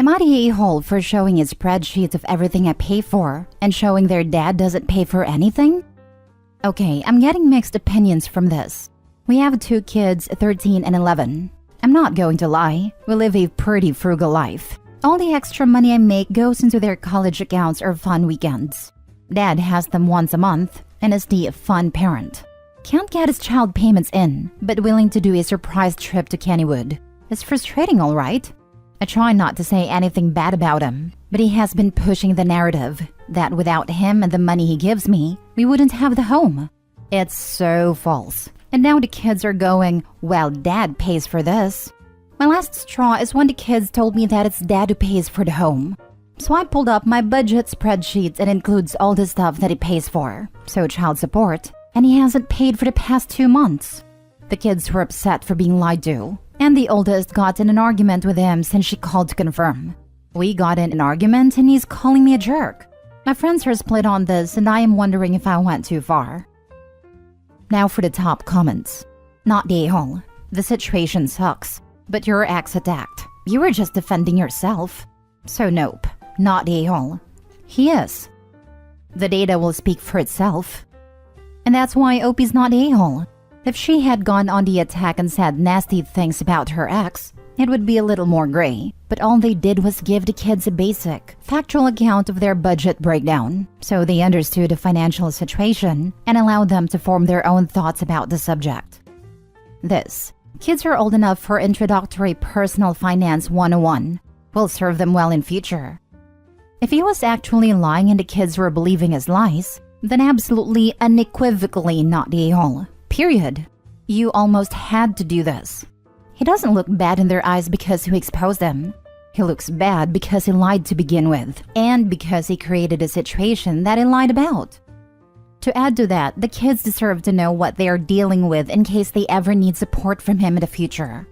Am I the a-hole for showing his spreadsheets of everything I pay for and showing their dad doesn't pay for anything? Okay, I'm getting mixed opinions from this. We have 2 kids, 13 and 11. I'm not going to lie, we live a pretty frugal life. All the extra money I make goes into their college accounts or fun weekends. Dad has them once a month and is the fun parent. Can't get his child payments in, but willing to do a surprise trip to Kennywood. It's frustrating, all right. I try not to say anything bad about him, but he has been pushing the narrative that without him and the money he gives me, we wouldn't have the home. It's so false. And now the kids are going, well, Dad pays for this. My last straw is when the kids told me that it's Dad who pays for the home. So I pulled up my budget spreadsheet and includes all the stuff that he pays for. So child support, and he hasn't paid for the past 2 months. The kids were upset for being lied to, and the oldest got in an argument with him since she called to confirm. We got in an argument and he's calling me a jerk. My friends are split on this and I am wondering if I went too far. Now for the top comments. Not the a-hole. The situation sucks, but your ex attacked. You were just defending yourself. So nope, not the a-hole. He is. The data will speak for itself. And that's why Opie's not the a-hole. If she had gone on the attack and said nasty things about her ex, it would be a little more gray. But all they did was give the kids a basic, factual account of their budget breakdown, so they understood the financial situation and allowed them to form their own thoughts about the subject. Kids are old enough for introductory personal finance 101, will serve them well in future. If he was actually lying and the kids were believing his lies, then absolutely unequivocally not the a-hole. Period. You almost had to do this. He doesn't look bad in their eyes because you exposed him. He looks bad because he lied to begin with, and because he created a situation that he lied about. To add to that, the kids deserve to know what they are dealing with in case they ever need support from him in the future.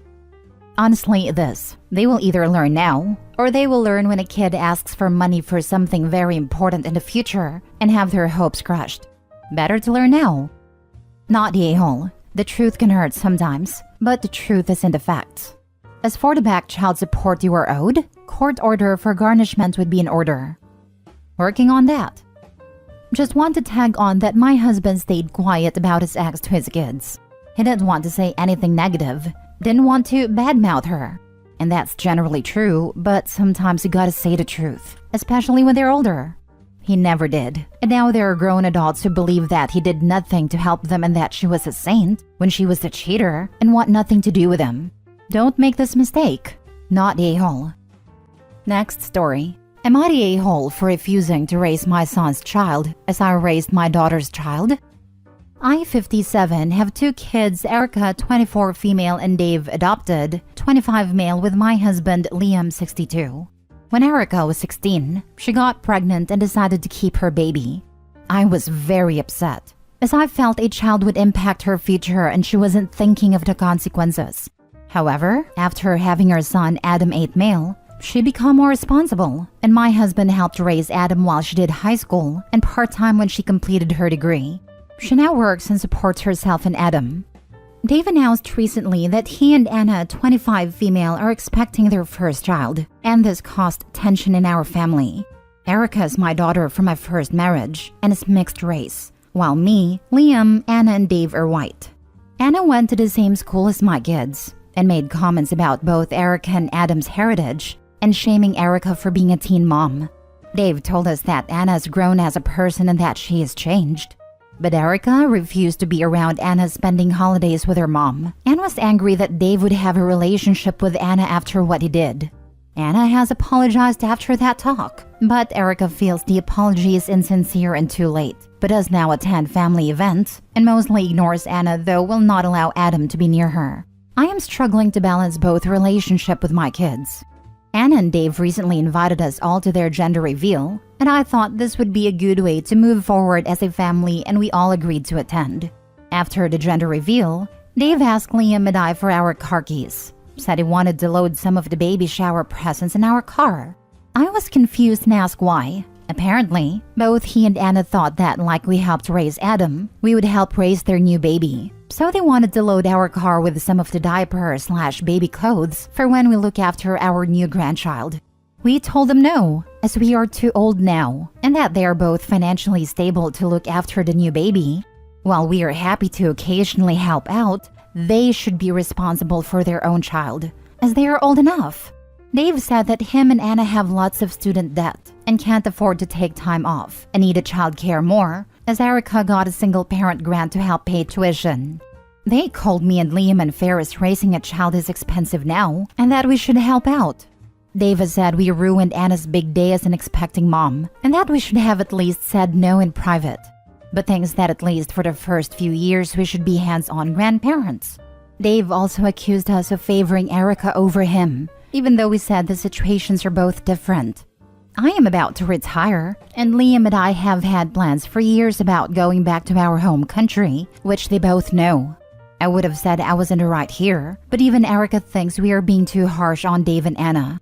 Honestly, they will either learn now, or they will learn when a kid asks for money for something very important in the future and have their hopes crushed. Better to learn now. Not the a-hole. The truth can hurt sometimes, but the truth is in the facts. As for the back child support you are owed, court order for garnishment would be in order. Working on that. Just want to tag on that my husband stayed quiet about his ex to his kids. He didn't want to say anything negative, didn't want to badmouth her. And that's generally true, but sometimes you gotta say the truth, especially when they're older. He never did, and now there are grown adults who believe that he did nothing to help them and that she was a saint when she was a cheater and want nothing to do with him. Don't make this mistake. Not the a-hole. Next story. Am I the a-hole for refusing to raise my son's child as I raised my daughter's child? I, 57, have 2 kids, Erica, 24 female, and Dave, adopted, 25 male, with my husband, Liam, 62. When Erica was 16, she got pregnant and decided to keep her baby. I was very upset, as I felt a child would impact her future and she wasn't thinking of the consequences. However, after having her son, Adam, 8 male, she became more responsible, and my husband helped raise Adam while she did high school and part-time when she completed her degree. She now works and supports herself and Adam. Dave announced recently that he and Anna, 25 female, are expecting their first child, and this caused tension in our family. Erica is my daughter from my first marriage and is mixed race, while me, Liam, Anna, and Dave are white. Anna went to the same school as my kids and made comments about both Erica and Adam's heritage and shaming Erica for being a teen mom. Dave told us that Anna has grown as a person and that she has changed. But Erica refused to be around Anna spending holidays with her mom and was angry that Dave would have a relationship with Anna after what he did. Anna has apologized after that talk, but Erica feels the apology is insincere and too late, but does now attend family events and mostly ignores Anna, though will not allow Adam to be near her. I am struggling to balance both relationship with my kids. Anna and Dave recently invited us all to their gender reveal, and I thought this would be a good way to move forward as a family, and we all agreed to attend. After the gender reveal, Dave asked Liam and I for our car keys, said he wanted to load some of the baby shower presents in our car. I was confused and asked why. Apparently, both he and Anna thought that like we helped raise Adam, we would help raise their new baby. So they wanted to load our car with some of the diaper/baby clothes for when we look after our new grandchild. We told them no, as we are too old now, and that they are both financially stable to look after the new baby. While we are happy to occasionally help out, they should be responsible for their own child, as they are old enough. Dave said that him and Anna have lots of student debt and can't afford to take time off and needed childcare more, as Erica got a single-parent grant to help pay tuition. They called me and Liam and Ferris raising a child is expensive now and that we should help out. David said we ruined Anna's big day as an expecting mom and that we should have at least said no in private, but thinks that at least for the first few years we should be hands-on grandparents. Dave also accused us of favoring Erica over him, even though we said the situations are both different. I am about to retire, and Liam and I have had plans for years about going back to our home country, which they both know. I would have said I wasn't right here, but even Erica thinks we are being too harsh on Dave and Anna.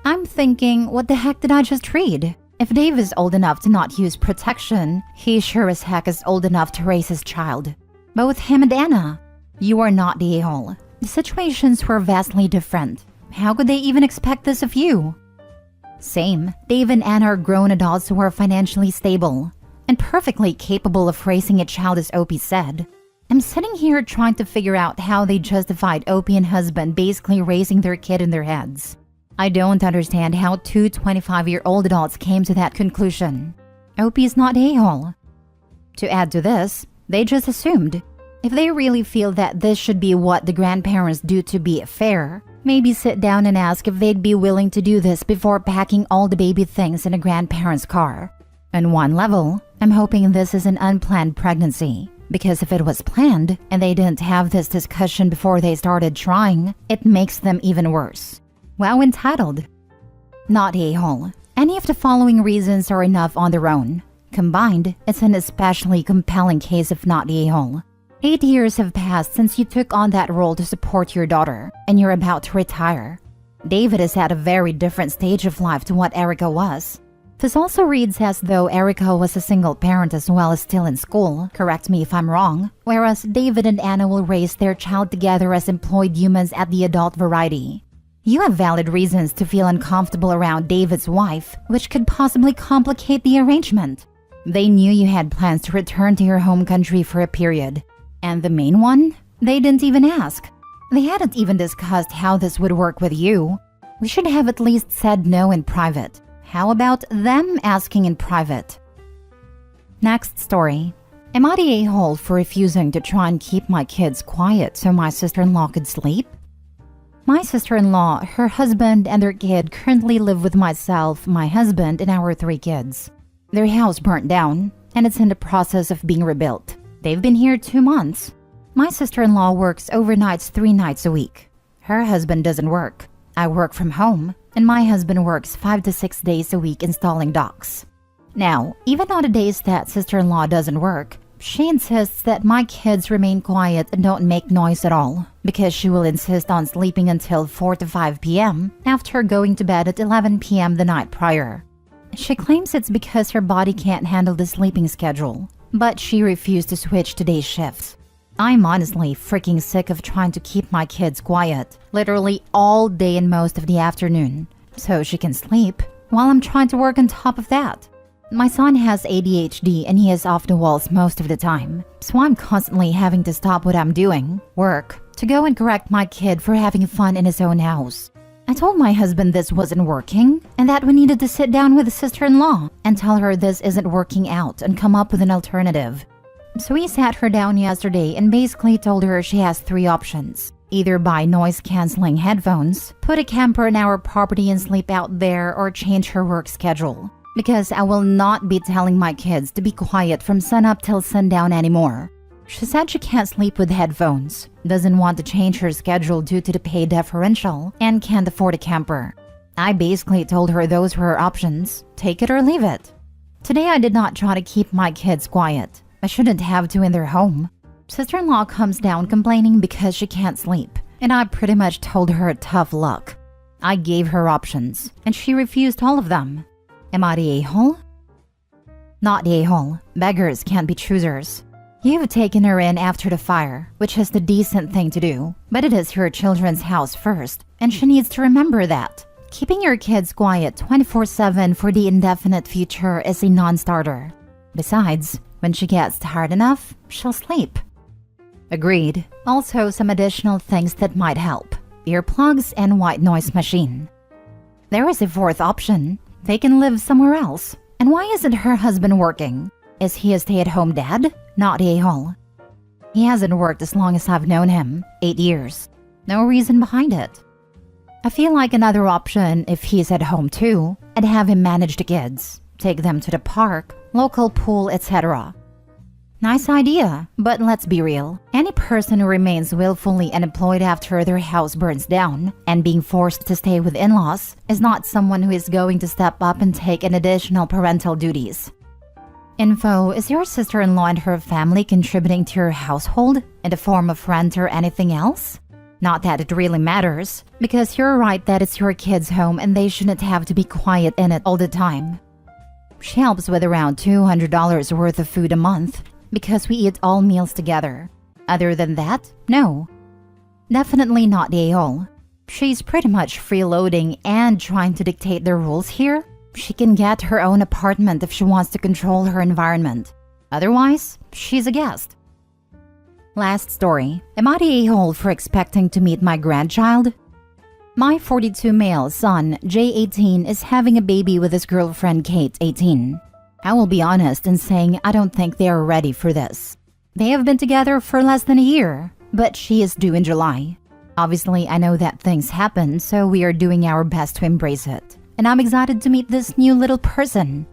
I'm thinking, what the heck did I just read? If Dave is old enough to not use protection, he sure as heck is old enough to raise his child. Both him and Anna. You are not the a-hole. The situations were vastly different. How could they even expect this of you? Same. Dave and Anna are grown adults who are financially stable and perfectly capable of raising a child, as Opie said. I'm sitting here trying to figure out how they justified Opie and husband basically raising their kid in their heads. I don't understand how two 25-year-old adults came to that conclusion. Opie is not a-hole. To add to this, they just assumed. If they really feel that this should be what the grandparents do to be fair, maybe sit down and ask if they'd be willing to do this before packing all the baby things in a grandparent's car. On one level, I'm hoping this is an unplanned pregnancy, because if it was planned and they didn't have this discussion before they started trying, it makes them even worse. Wow, entitled. Not a-hole. Any of the following reasons are enough on their own. Combined, it's an especially compelling case of not a-hole. 8 years have passed since you took on that role to support your daughter, and you're about to retire. David is at a very different stage of life to what Erica was. This also reads as though Erica was a single parent as well as still in school, correct me if I'm wrong, whereas David and Anna will raise their child together as employed humans at the adult variety. You have valid reasons to feel uncomfortable around David's wife, which could possibly complicate the arrangement. They knew you had plans to return to your home country for a period. And the main one? They didn't even ask. They hadn't even discussed how this would work with you. We should have at least said no in private. How about them asking in private? Next story. Am I the a-hole for refusing to try and keep my kids quiet so my sister-in-law could sleep? My sister-in-law, her husband, and their kid currently live with myself, my husband, and our 3 kids. Their house burnt down, and it's in the process of being rebuilt. They've been here 2 months. My sister-in-law works overnights 3 nights a week. Her husband doesn't work. I work from home, and my husband works 5 to 6 days a week installing docks. Now, even on the days that sister-in-law doesn't work, she insists that my kids remain quiet and don't make noise at all, because she will insist on sleeping until 4 to 5 p.m. after going to bed at 11 p.m. the night prior. She claims it's because her body can't handle the sleeping schedule, but she refused to switch to day shifts. I'm honestly freaking sick of trying to keep my kids quiet, literally all day and most of the afternoon, so she can sleep, while I'm trying to work on top of that. My son has ADHD and he is off the walls most of the time, so I'm constantly having to stop what I'm doing, work, to go and correct my kid for having fun in his own house. I told my husband this wasn't working and that we needed to sit down with the sister-in-law and tell her this isn't working out and come up with an alternative. So he sat her down yesterday and basically told her she has 3 options. Either buy noise-canceling headphones, put a camper in our property and sleep out there, or change her work schedule. Because I will not be telling my kids to be quiet from sunup till sundown anymore. She said she can't sleep with headphones, doesn't want to change her schedule due to the pay differential, and can't afford a camper. I basically told her those were her options. Take it or leave it. Today I did not try to keep my kids quiet. I shouldn't have to in their home. Sister-in-law comes down complaining because she can't sleep, and I pretty much told her tough luck. I gave her options, and she refused all of them. Am I the a-hole? Not the a-hole. Beggars can't be choosers. You've taken her in after the fire, which is the decent thing to do, but it is her children's house first, and she needs to remember that. Keeping your kids quiet 24/7 for the indefinite future is a non-starter. Besides, when she gets tired enough, she'll sleep. Agreed. Also, some additional things that might help: earplugs and white noise machine. There is a fourth option. They can live somewhere else. And why isn't her husband working? Is he a stay-at-home dad? Not the a-hole. He hasn't worked as long as I've known him, 8 years. No reason behind it. I feel like another option, if he's at home too, I'd have him manage the kids, take them to the park, local pool, etc. Nice idea, but let's be real. Any person who remains willfully unemployed after their house burns down and being forced to stay with in-laws is not someone who is going to step up and take an additional parental duties. Info: is your sister-in-law and her family contributing to your household in the form of rent or anything else? Not that it really matters, because you're right that it's your kids' home and they shouldn't have to be quiet in it all the time. She helps with around $200 worth of food a month because we eat all meals together. Other than that, no. Definitely not the a-hole. She's pretty much freeloading and trying to dictate the rules here. She can get her own apartment if she wants to control her environment. Otherwise, she's a guest. Last story. Am I the a-hole for expecting to meet my grandchild? My 42 male son, Jay 18, is having a baby with his girlfriend Kate 18. I will be honest in saying I don't think they are ready for this. They have been together for less than a year, but she is due in July. Obviously, I know that things happen, so we are doing our best to embrace it. And I'm excited to meet this new little person.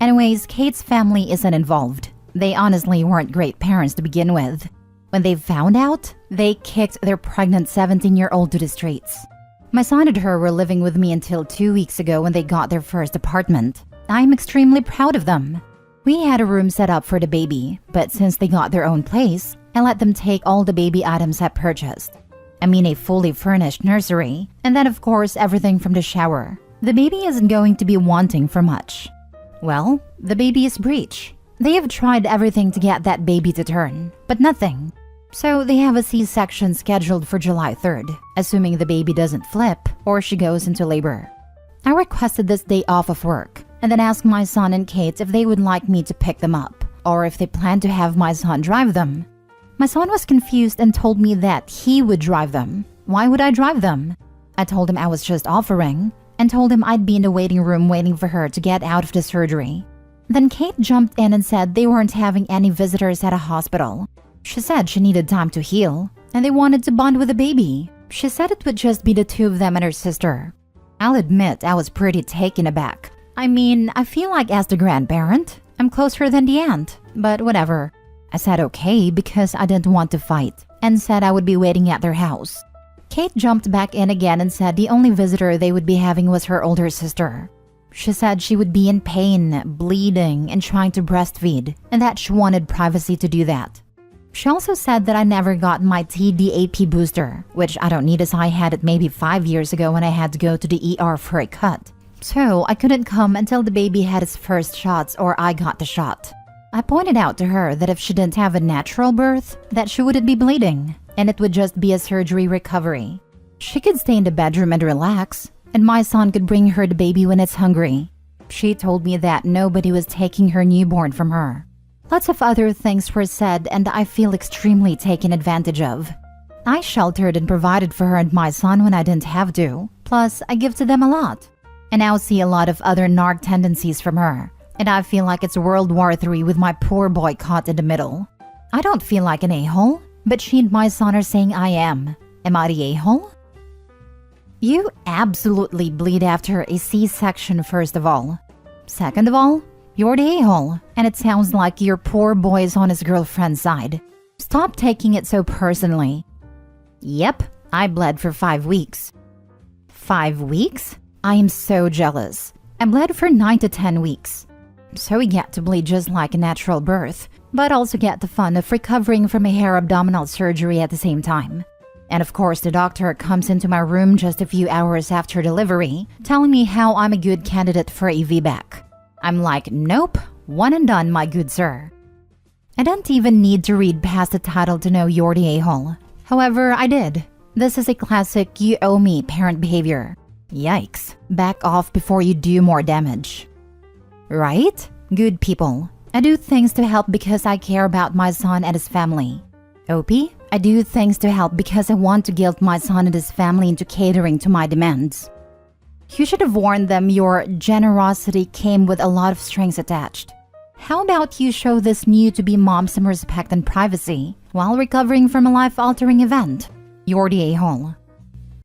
Anyways, Kate's family isn't involved. They honestly weren't great parents to begin with. When they found out, they kicked their pregnant 17-year-old to the streets. My son and her were living with me until 2 weeks ago when they got their first apartment. I'm extremely proud of them. We had a room set up for the baby, but since they got their own place, I let them take all the baby items I purchased. I mean a fully furnished nursery, and then of course everything from the shower. The baby isn't going to be wanting for much. Well, the baby is breech. They have tried everything to get that baby to turn, but nothing. So they have a C-section scheduled for July 3rd, assuming the baby doesn't flip or she goes into labor. I requested this day off of work and then asked my son and Kate if they would like me to pick them up or if they plan to have my son drive them. My son was confused and told me that he would drive them. Why would I drive them? I told him I was just offering and told him I'd be in the waiting room waiting for her to get out of the surgery. Then Kate jumped in and said they weren't having any visitors at a hospital. She said she needed time to heal, and they wanted to bond with the baby. She said it would just be the two of them and her sister. I'll admit I was pretty taken aback. I mean, I feel like as the grandparent, I'm closer than the aunt, but whatever. I said okay because I didn't want to fight, and said I would be waiting at their house. Kate jumped back in again and said the only visitor they would be having was her older sister. She said she would be in pain, bleeding, and trying to breastfeed, and that she wanted privacy to do that. She also said that I never got my TDAP booster, which I don't need as I had it maybe 5 years ago when I had to go to the ER for a cut. So I couldn't come until the baby had its first shots or I got the shot. I pointed out to her that if she didn't have a natural birth, that she wouldn't be bleeding, and it would just be a surgery recovery. She could stay in the bedroom and relax, and my son could bring her the baby when it's hungry. She told me that nobody was taking her newborn from her. Lots of other things were said and I feel extremely taken advantage of. I sheltered and provided for her and my son when I didn't have to. Plus, I give to them a lot. I now see a lot of other narc tendencies from her. And I feel like it's World War III with my poor boy caught in the middle. I don't feel like an a-hole, but she and my son are saying I am. Am I the a-hole? You absolutely bleed after a C-section first of all. Second of all, you're the a-hole, and it sounds like your poor boy is on his girlfriend's side. Stop taking it so personally. Yep, I bled for 5 weeks. 5 weeks? I am so jealous. I bled for 9 to 10 weeks. So we get to bleed just like a natural birth, but also get the fun of recovering from a hair abdominal surgery at the same time. And of course, the doctor comes into my room just a few hours after delivery, telling me how I'm a good candidate for a VBAC. I'm like, nope, one and done, my good sir. I don't even need to read past the title to know you're the a-hole. However, I did. This is a classic you owe me parent behavior. Yikes. Back off before you do more damage. Right? Good people. I do things to help because I care about my son and his family. OP? I do things to help because I want to guilt my son and his family into catering to my demands. You should have warned them your generosity came with a lot of strings attached. How about you show this new-to-be mom some respect and privacy while recovering from a life-altering event? You're the a-hole.